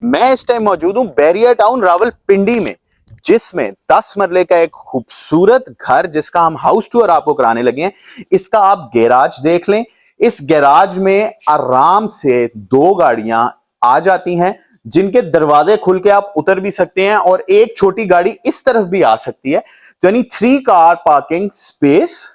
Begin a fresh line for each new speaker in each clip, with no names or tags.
मैं इस टाइम मौजूद हूं बैरिया टाउन रावलपिंडी में, जिसमें 10 मरले का एक खूबसूरत घर जिसका हम हाउस टूर आपको कराने लगे हैं। इसका आप गैराज देख लें। इस गैराज में आराम से 2 गाड़ियां आ जाती हैं, जिनके दरवाजे खुल के आप उतर भी सकते हैं और एक छोटी गाड़ी इस तरफ भी आ सकती है। तो यानी 3 कार पार्किंग स्पेस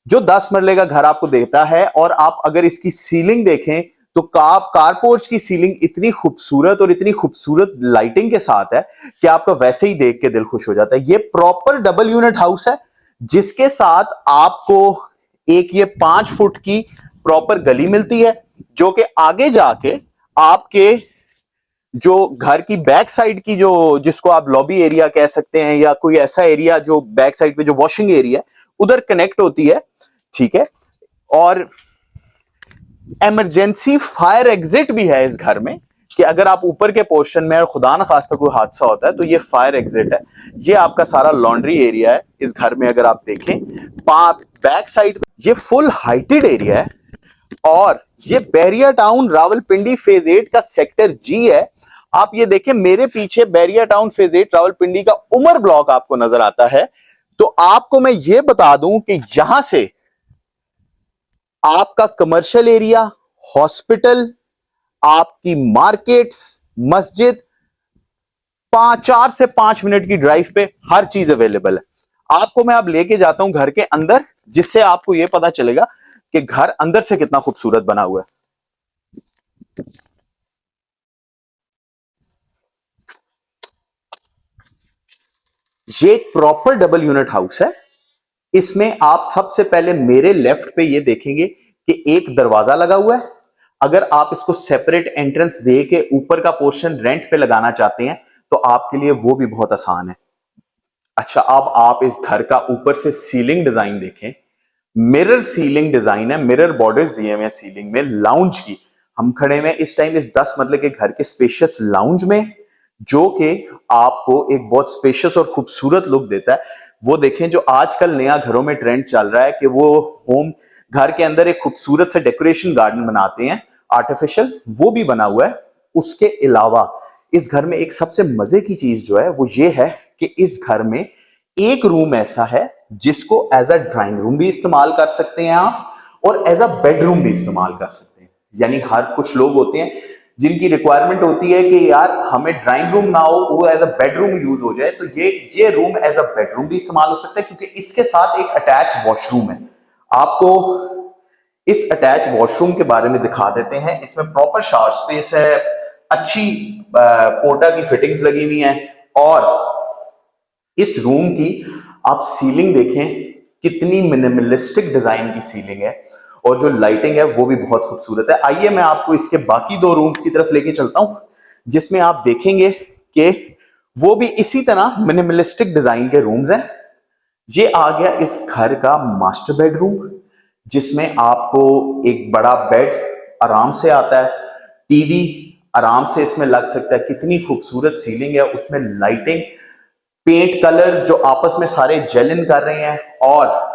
जो 10 मरले का घर आपको देता है। और आप अगर इसकी सीलिंग देखें तो कारपोर्च की सीलिंग इतनी खूबसूरत और इतनी खूबसूरत लाइटिंग के साथ है कि आपका वैसे ही देख के दिल खुश हो जाता है। ये प्रॉपर डबल यूनिट हाउस है, जिसके साथ आपको एक ये 5 फुट की प्रॉपर गली मिलती है, जो कि आगे जाके आपके जो घर की बैक साइड की जो जिसको आप लॉबी एरिया कह सकते हैं या कोई ऐसा एरिया जो बैक साइड पे जो वॉशिंग एरिया उधर कनेक्ट होती है। ठीक है। और इमरजेंसी फायर एग्जिट भी है इस घर में कि अगर आप ऊपर के पोर्शन में खुदा न खास्ता कोई हादसा होता है तो ये फायर एग्जिट है। ये आपका सारा लॉन्ड्री एरिया है इस घर में। अगर आप देखें बैक साइड ये फुल हाइटेड एरिया है। और ये बैरिया टाउन रावलपिंडी फेज 8 का सेक्टर जी है। आप ये देखें मेरे पीछे बैरिया टाउन फेज 8 रावलपिंडी का उमर ब्लॉक आपको नजर आता है। तो आपको मैं ये बता दूं कि यहां से आपका कमर्शियल एरिया, हॉस्पिटल, आपकी मार्केट्स, मस्जिद 4 से 5 मिनट की ड्राइव पे हर चीज अवेलेबल है। आपको मैं अब लेके जाता हूं घर के अंदर, जिससे आपको यह पता चलेगा कि घर अंदर से कितना खूबसूरत बना हुआ है। ये एक प्रॉपर डबल यूनिट हाउस है। इसमें आप सबसे पहले मेरे लेफ्ट पे ये देखेंगे कि एक दरवाजा लगा हुआ है। अगर आप इसको सेपरेट एंट्रेंस दे के ऊपर का पोर्शन रेंट पे लगाना चाहते हैं तो आपके लिए वो भी बहुत आसान है। अच्छा, अब आप इस घर का ऊपर से सीलिंग डिजाइन देखें। मिरर सीलिंग डिजाइन है, मिरर बॉर्डर्स दिए हुए हैं सीलिंग में। लाउंज की हम खड़े हुए इस टाइम इस 10 मरले के घर के स्पेशियस लाउंज में, जो कि आपको एक बहुत स्पेशियस और खूबसूरत लुक देता है। वो देखें जो आजकल नया घरों में ट्रेंड चल रहा है कि वो होम घर के अंदर एक खूबसूरत सा डेकोरेशन गार्डन बनाते हैं आर्टिफिशियल, वो भी बना हुआ है। उसके अलावा इस घर में एक सबसे मजे की चीज जो है वो ये है कि इस घर में एक रूम ऐसा है जिसको एज अ ड्राइंग रूम भी इस्तेमाल कर सकते हैं आप, और एज अ बेडरूम भी इस्तेमाल कर सकते हैं। यानी हर कुछ लोग होते हैं जिनकी रिक्वायरमेंट होती है कि यार हमें ड्राइंग रूम ना हो, वो एज अ बेडरूम यूज हो जाए, तो ये रूम एज अ बेडरूम भी इस्तेमाल हो सकता है, क्योंकि इसके साथ एक अटैच वॉशरूम है। आपको इस अटैच वॉशरूम के बारे में दिखा देते हैं। इसमें प्रॉपर शावर स्पेस है, अच्छी पोर्टा की फिटिंग्स लगी हुई हैं। और इस रूम की आप सीलिंग देखें, कितनी मिनिमलिस्टिक डिजाइन की सीलिंग है, और जो लाइटिंग है वो भी बहुत खूबसूरत है। आइए मैं आपको इसके बाकी 2 रूम्स की तरफ लेके चलता हूं, जिसमें आप देखेंगे कि वो भी इसी तरह मिनिमलिस्टिक डिजाइन के रूम्स हैं। ये आ गया इस घर का मास्टर बेडरूम, जिसमें आपको एक बड़ा बेड आराम से आता है, टीवी आराम से इसमें लग सकता है। कितनी खूबसूरत सीलिंग है, उसमें लाइटिंग, पेंट कलर्स जो आपस में सारे जेल इन कर रहे हैं। और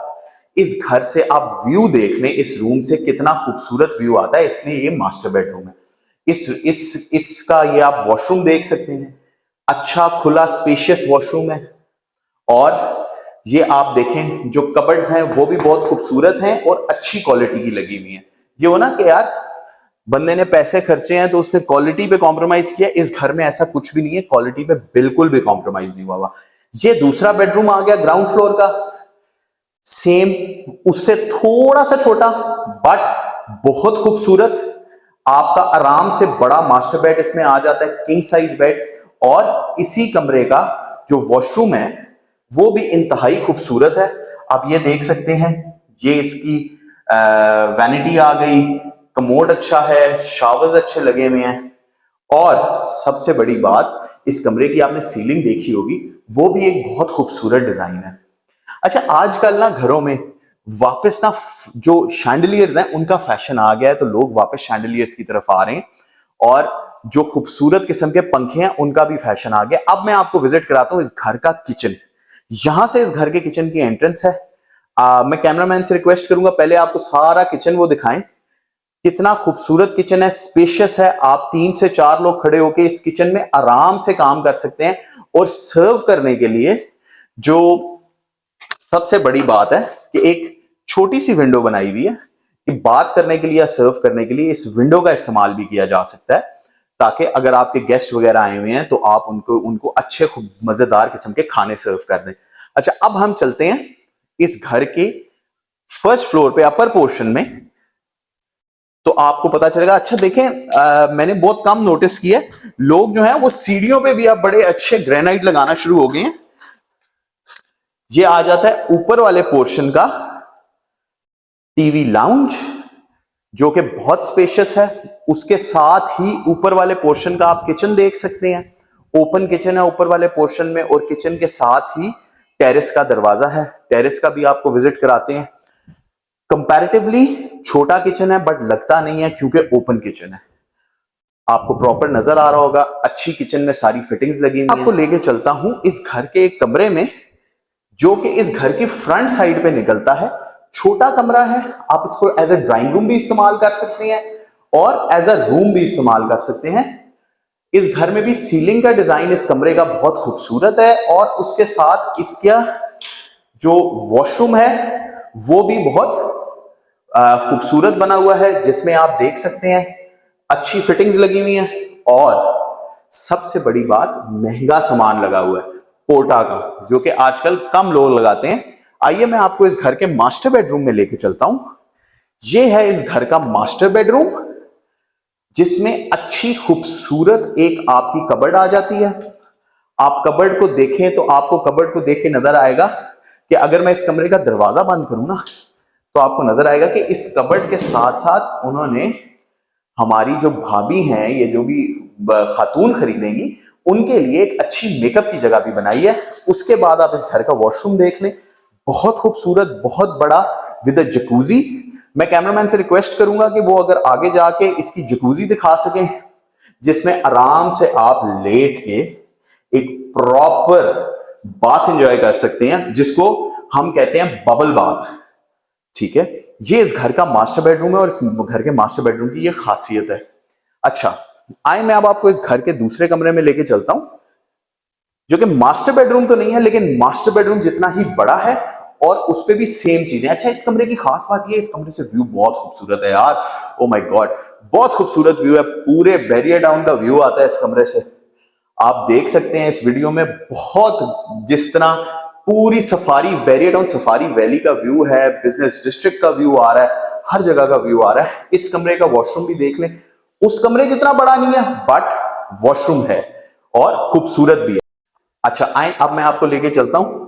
इस घर से आप व्यू देख लें, इस रूम से कितना खूबसूरत व्यू आता है, इसलिए ये मास्टर बेडरूम है। इसका ये आप वॉशरूम देख सकते हैं, अच्छा खुला स्पेशियस वॉशरूम है। और ये आप देखें जो कबर्ड्स हैं वो भी बहुत खूबसूरत हैं और अच्छी क्वालिटी की लगी हुई हैं। ये हो ना कि यार बंदे ने पैसे खर्चे हैं तो उसने क्वालिटी पे कॉम्प्रोमाइज किया। इस घर में ऐसा कुछ भी नहीं है, क्वालिटी पे बिल्कुल भी कॉम्प्रोमाइज नहीं हुआ। ये दूसरा बेडरूम आ गया ग्राउंड फ्लोर का, सेम उससे थोड़ा सा छोटा बट बहुत खूबसूरत। आपका आराम से बड़ा मास्टर बेड इसमें आ जाता है, किंग साइज बेड। और इसी कमरे का जो वॉशरूम है वो भी इंतहाई खूबसूरत है। आप ये देख सकते हैं, ये इसकी वैनिटी आ गई, कमोड अच्छा है, शावर्स अच्छे लगे हुए हैं। और सबसे बड़ी बात, इस कमरे की आपने सीलिंग देखी होगी, वो भी एक बहुत खूबसूरत डिजाइन है। अच्छा, आजकल ना घरों में वापस ना जो शैंडलियर्स हैं उनका फैशन आ गया है, तो लोग वापस शैंडलियर्स की तरफ आ रहे हैं। और जो खूबसूरत किस्म के पंखे हैं उनका भी फैशन आ गया। अब मैं आपको विजिट कराता हूं इस घर का किचन। यहां से इस घर के किचन की एंट्रेंस है। मैं कैमरामैन से रिक्वेस्ट करूंगा पहले आपको सारा किचन वो दिखाएं कितना खूबसूरत किचन है, स्पेशियस है। आप 3 से 4 लोग खड़े होकर इस किचन में आराम से काम कर सकते हैं। और सर्व करने के लिए जो सबसे बड़ी बात है कि एक छोटी सी विंडो बनाई हुई है कि बात करने के लिए या सर्व करने के लिए इस विंडो का इस्तेमाल भी किया जा सकता है, ताकि अगर आपके गेस्ट वगैरह आए हुए हैं तो आप उनको अच्छे खूब मजेदार किस्म के खाने सर्व कर दें। अच्छा, अब हम चलते हैं इस घर के फर्स्ट फ्लोर पे अपर पोर्शन में, तो आपको पता चलेगा। अच्छा देखें, मैंने बहुत कम नोटिस किया है, लोग जो हैं वो सीढ़ियों पे भी अब बड़े अच्छे ग्रेनाइट लगाना शुरू हो गए हैं। ये आ जाता है ऊपर वाले पोर्शन का टीवी लाउंज, जो कि बहुत स्पेशियस है। उसके साथ ही ऊपर वाले पोर्शन का आप किचन देख सकते हैं। ओपन किचन है ऊपर वाले पोर्शन में, और किचन के साथ ही टेरेस का दरवाजा है। टेरेस का भी आपको विजिट कराते हैं। कंपैरेटिवली छोटा किचन है, बट लगता नहीं है क्योंकि ओपन किचन है। आपको प्रॉपर नजर आ रहा होगा, अच्छी किचन में सारी फिटिंग्स लगी हुई हैं। आपको लेके चलता हूं इस घर के एक कमरे में, जो कि इस घर की फ्रंट साइड पे निकलता है। छोटा कमरा है, आप इसको एज ए ड्राइंग रूम भी इस्तेमाल कर सकते हैं और एज अ रूम भी इस्तेमाल कर सकते हैं। इस घर में भी सीलिंग का डिजाइन इस कमरे का बहुत खूबसूरत है, और उसके साथ इसका जो वॉशरूम है वो भी बहुत खूबसूरत बना हुआ है, जिसमें आप देख सकते हैं अच्छी फिटिंग्स लगी हुई हैं। और सबसे बड़ी बात, महंगा सामान लगा हुआ है पोर्टा का, जो कि आजकल कम लोग लगाते हैं। आइए मैं आपको इस घर के मास्टर बेडरूम में लेके चलता हूं। ये है इस घर का मास्टर बेडरूम, जिसमें अच्छी खूबसूरत एक आपकी कबर्ड आ जाती है। आप कबर्ड को देखें तो आपको कबर्ड को देख के नजर आएगा कि अगर मैं इस कमरे का दरवाजा बंद करूं ना, तो आपको नजर आएगा कि इस कबर्ड के साथ साथ उन्होंने हमारी जो भाभी हैं, ये जो भी खातून खरीदेंगी, उनके लिए एक अच्छी मेकअप की जगह भी बनाई है। उसके बाद आप इस घर का वॉशरूम देख लें, बहुत खूबसूरत, बहुत बड़ा, विद अ जकूजी। मैं कैमरामैन से रिक्वेस्ट करूंगा कि वो अगर आगे जाके इसकी जकूजी दिखा सकें, जिसमें आराम से आप लेट के एक प्रॉपर बाथ एंजॉय कर सकते हैं, जिसको हम कहते हैं बबल बाथ। ठीक है, ये इस घर का मास्टर बेडरूम है और इस घर के मास्टर बेडरूम की ये खासियत है। अच्छा, आए मैं अब आपको इस घर के दूसरे कमरे में लेके चलता हूं, जो कि मास्टर बेडरूम तो नहीं है, लेकिन मास्टर बेडरूम जितना ही बड़ा है, और उस पे भी सेम चीजें। अच्छा, इस कमरे की खास बात ये, इस कमरे से व्यू बहुत खूबसूरत है यार। ओ माय गॉड, बहुत खूबसूरत व्यू है। पूरे बैरियर डाउन का व्यू आता है इस कमरे से। आप देख सकते हैं इस वीडियो में, बहुत जिस तरह पूरी safari, barrier down safari valley का व्यू है, बिजनेस डिस्ट्रिक्ट का व्यू आ रहा है, हर जगह का व्यू आ रहा है। इस कमरे का वॉशरूम भी देख लें, उस कमरे जितना बड़ा नहीं है, बट वॉशरूम है और खूबसूरत भी है। अच्छा, आए अब मैं आपको लेके चलता हूं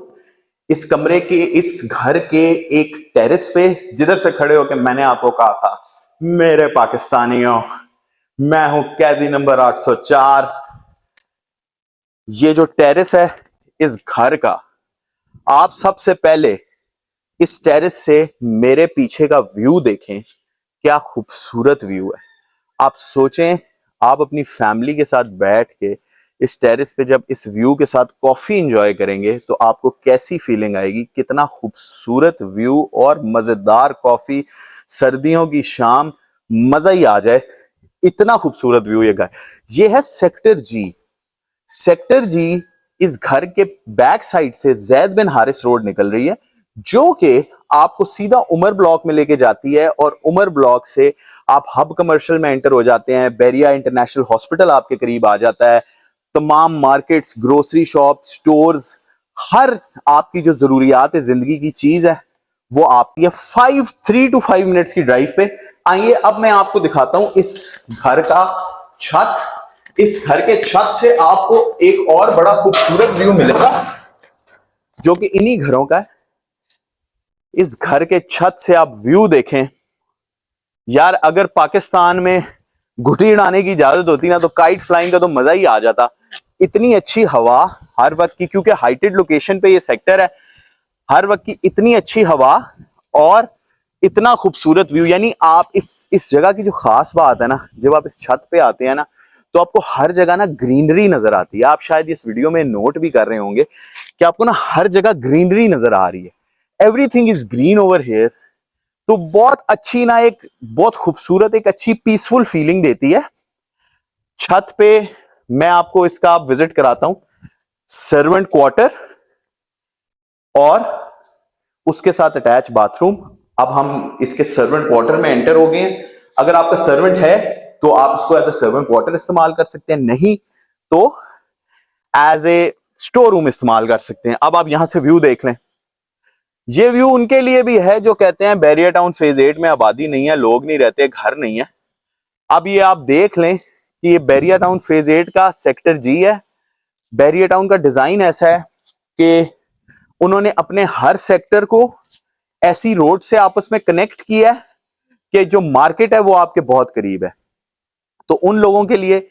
इस कमरे के, इस घर के एक टेरेस पे, जिधर से खड़े होकर मैंने आपको कहा था, मेरे पाकिस्तानियों, मैं हूं कैदी नंबर 804। ये जो टेरेस है इस घर का, आप सबसे पहले इस टेरेस से मेरे पीछे का व्यू देखें, क्या खूबसूरत व्यू है। आप सोचें, आप अपनी फैमिली के साथ बैठ के इस टेरेस पे जब इस व्यू के साथ कॉफी एंजॉय करेंगे तो आपको कैसी फीलिंग आएगी। कितना खूबसूरत व्यू और मजेदार कॉफी, सर्दियों की शाम, मजा ही आ जाए, इतना खूबसूरत व्यू ये घर। ये है सेक्टर जी। सेक्टर जी, इस घर के बैक साइड से जैद बिन हारिस रोड निकल रही है, जो कि आपको सीधा उमर ब्लॉक में लेके जाती है, और उमर ब्लॉक से आप हब कमर्शियल में एंटर हो जाते हैं। बेरिया इंटरनेशनल हॉस्पिटल आपके करीब आ जाता है। तमाम मार्केट्स, ग्रोसरी शॉप, स्टोर्स, हर आपकी जो जरूरियात है, जिंदगी की चीज है, वो आपकी है 3 to 5 मिनट्स की ड्राइव पे। आइए अब मैं आपको दिखाता हूं इस घर का छत। इस घर के छत से आपको एक और बड़ा खूबसूरत व्यू मिलेगा, जो कि इन्हीं घरों का है। इस घर के छत से आप व्यू देखें यार, अगर पाकिस्तान में घुटी उड़ाने की इजाजत होती ना, तो काइट फ्लाइंग का तो मजा ही आ जाता। इतनी अच्छी हवा हर वक्त की, क्योंकि हाइटेड लोकेशन पे ये सेक्टर है, हर वक्त की इतनी अच्छी हवा और इतना खूबसूरत व्यू। यानी आप इस जगह की जो खास बात है ना, जब आप इस छत पे आते हैं ना, तो आपको हर जगह ना ग्रीनरी नजर आती है। आप शायद इस वीडियो में नोट भी कर रहे होंगे कि आपको ना हर जगह ग्रीनरी नजर आ रही है। Everything is green over here. तो बहुत अच्छी ना, एक बहुत खूबसूरत, एक अच्छी पीसफुल फीलिंग देती है। छत पे मैं आपको इसका विजिट कराता हूं, सर्वेंट क्वार्टर और उसके साथ अटैच बाथरूम। अब हम इसके सर्वेंट क्वार्टर में एंटर हो गए हैं। अगर आपका सर्वेंट है तो आप इसको एज ए सर्वेंट क्वार्टर इस्तेमाल कर सकते हैं, नहीं तो एज ए स्टोर रूम इस्तेमाल कर सकते हैं। अब आप यहां से व्यू देख लें। ये व्यू उनके लिए भी है जो कहते हैं बैरियर टाउन फेज 8 में आबादी नहीं है, लोग नहीं रहते, घर नहीं है। अब ये आप देख लें कि ये बैरियर टाउन फेज 8 का सेक्टर जी है। बैरियर टाउन का डिजाइन ऐसा है कि उन्होंने अपने हर सेक्टर को ऐसी रोड से आपस में कनेक्ट किया है कि जो मार्केट है वो आपके बहुत करीब है। तो उन लोगों के लिए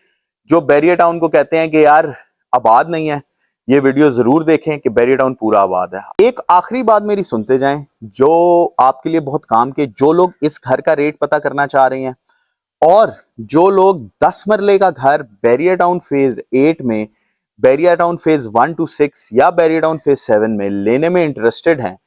जो बैरियर टाउन को कहते हैं कि यार आबाद नहीं है, ये वीडियो जरूर देखें कि बैरियर टाउन पूरा आबाद है। एक आखिरी बात मेरी सुनते जाएं जो आपके लिए बहुत काम के, जो लोग इस घर का रेट पता करना चाह रहे हैं और जो लोग 10 मरले का घर बैरियर टाउन फेज 8 में, बैरियर टाउन फेज 1 to 6 या बैरियर टाउन फेज 7 में लेने में इंटरेस्टेड हैं,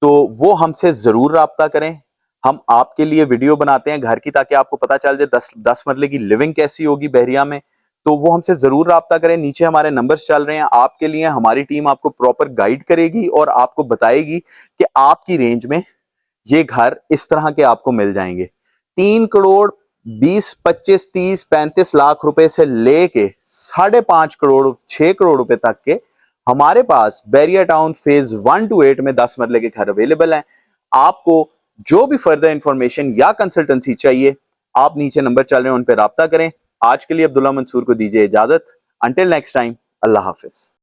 तो वो हमसे जरूर राब्ता करें। हम आपके लिए वीडियो बनाते हैं घर की, ताकि आपको पता चल जाए 10 मरले की लिविंग कैसी होगी बहरिया में। तो वो हमसे जरूर राब्ता करें। नीचे हमारे नंबर्स चल रहे हैं आपके लिए। हमारी टीम आपको प्रॉपर गाइड करेगी और आपको बताएगी कि आपकी रेंज में ये घर इस तरह के आपको मिल जाएंगे। 3 करोड़ 20, 25, 30, 35 लाख रुपए से लेके 5.5 करोड़ 6 करोड़ रुपए तक के हमारे पास बैरियर टाउन फेज 1 to 8 में 10 मरले के घर अवेलेबल हैं। आपको जो भी फर्दर इंफॉर्मेशन या कंसल्टेंसी चाहिए, आप नीचे नंबर चल रहे हैं उन पर राब्ता करें। आज के लिए अब्दुल्ला मंसूर को दीजिए इजाजत। अंटिल नेक्स्ट टाइम, अल्लाह हाफिज।